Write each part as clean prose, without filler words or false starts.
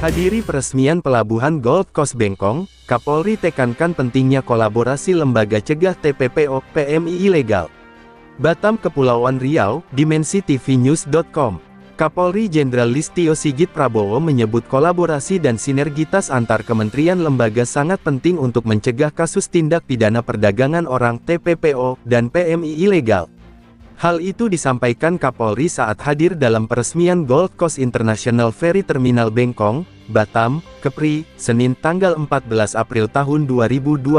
Hadiri peresmian Pelabuhan Gold Coast Bengkong, Kapolri tekankan pentingnya kolaborasi lembaga cegah TPPO, PMI ilegal. Batam Kepulauan Riau, dimensitv-news.com. Kapolri Jenderal Listio Sigit Prabowo menyebut kolaborasi dan sinergitas antar kementerian lembaga sangat penting untuk mencegah kasus tindak pidana perdagangan orang TPPO dan PMI ilegal. Hal itu disampaikan Kapolri saat hadir dalam peresmian Gold Coast International Ferry Terminal Bengkong, Batam, Kepri, Senin tanggal 14 April tahun 2025.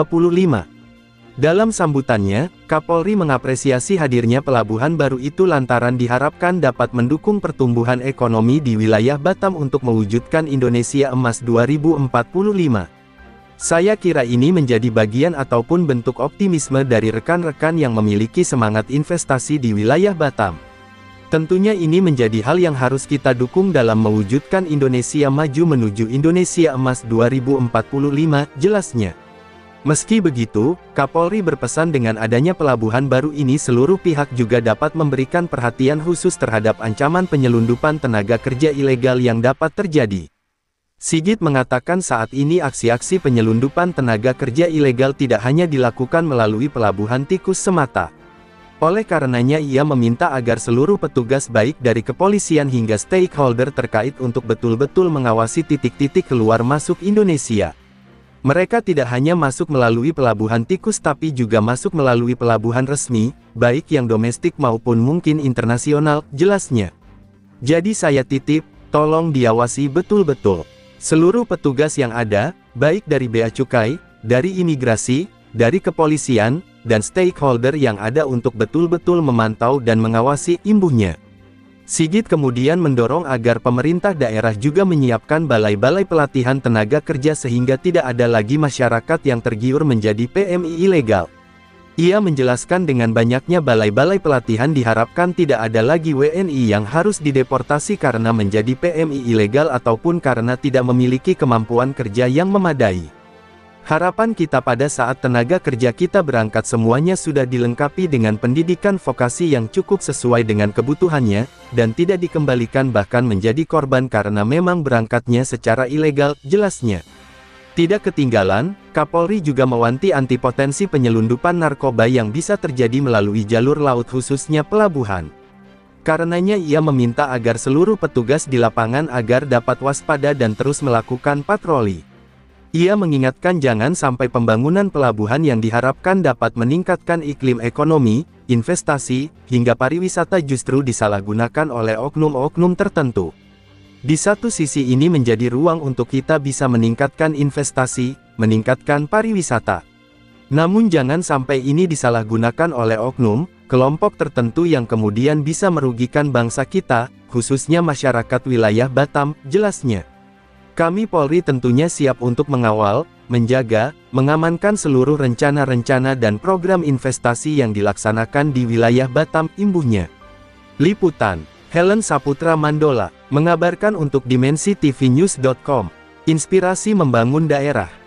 Dalam sambutannya, Kapolri mengapresiasi hadirnya pelabuhan baru itu lantaran diharapkan dapat mendukung pertumbuhan ekonomi di wilayah Batam untuk mewujudkan Indonesia Emas 2045. Saya kira ini menjadi bagian ataupun bentuk optimisme dari rekan-rekan yang memiliki semangat investasi di wilayah Batam. Tentunya ini menjadi hal yang harus kita dukung dalam mewujudkan Indonesia maju menuju Indonesia Emas 2045, jelasnya. Meski begitu, Kapolri berpesan dengan adanya pelabuhan baru ini seluruh pihak juga dapat memberikan perhatian khusus terhadap ancaman penyelundupan tenaga kerja ilegal yang dapat terjadi. Sigit mengatakan saat ini aksi-aksi penyelundupan tenaga kerja ilegal tidak hanya dilakukan melalui pelabuhan tikus semata. Oleh karenanya ia meminta agar seluruh petugas baik dari kepolisian hingga stakeholder terkait untuk betul-betul mengawasi titik-titik keluar masuk Indonesia. Mereka tidak hanya masuk melalui pelabuhan tikus tapi juga masuk melalui pelabuhan resmi, baik yang domestik maupun mungkin internasional, jelasnya. Jadi saya titip, tolong diawasi betul-betul. Seluruh petugas yang ada, baik dari Bea Cukai, dari imigrasi, dari kepolisian, dan stakeholder yang ada untuk betul-betul memantau dan mengawasi, imbuhnya. Sigit kemudian mendorong agar pemerintah daerah juga menyiapkan balai-balai pelatihan tenaga kerja sehingga tidak ada lagi masyarakat yang tergiur menjadi PMI ilegal. Ia menjelaskan dengan banyaknya balai-balai pelatihan diharapkan tidak ada lagi WNI yang harus dideportasi karena menjadi PMI ilegal ataupun karena tidak memiliki kemampuan kerja yang memadai. Harapan kita pada saat tenaga kerja kita berangkat semuanya sudah dilengkapi dengan pendidikan vokasi yang cukup sesuai dengan kebutuhannya, dan tidak dikembalikan bahkan menjadi korban karena memang berangkatnya secara ilegal, jelasnya. Tidak ketinggalan, Kapolri juga mewanti anti potensi penyelundupan narkoba yang bisa terjadi melalui jalur laut khususnya pelabuhan. Karenanya ia meminta agar seluruh petugas di lapangan agar dapat waspada dan terus melakukan patroli. Ia mengingatkan jangan sampai pembangunan pelabuhan yang diharapkan dapat meningkatkan iklim ekonomi, investasi, hingga pariwisata justru disalahgunakan oleh oknum-oknum tertentu. Di satu sisi ini menjadi ruang untuk kita bisa meningkatkan investasi, meningkatkan pariwisata. Namun jangan sampai ini disalahgunakan oleh oknum, kelompok tertentu yang kemudian bisa merugikan bangsa kita, khususnya masyarakat wilayah Batam, jelasnya. Kami Polri tentunya siap untuk mengawal, menjaga, mengamankan seluruh rencana-rencana dan program investasi yang dilaksanakan di wilayah Batam, imbuhnya. Liputan, Helen Saputra Mandola, mengabarkan untuk dimensitv-news.com. Inspirasi membangun daerah.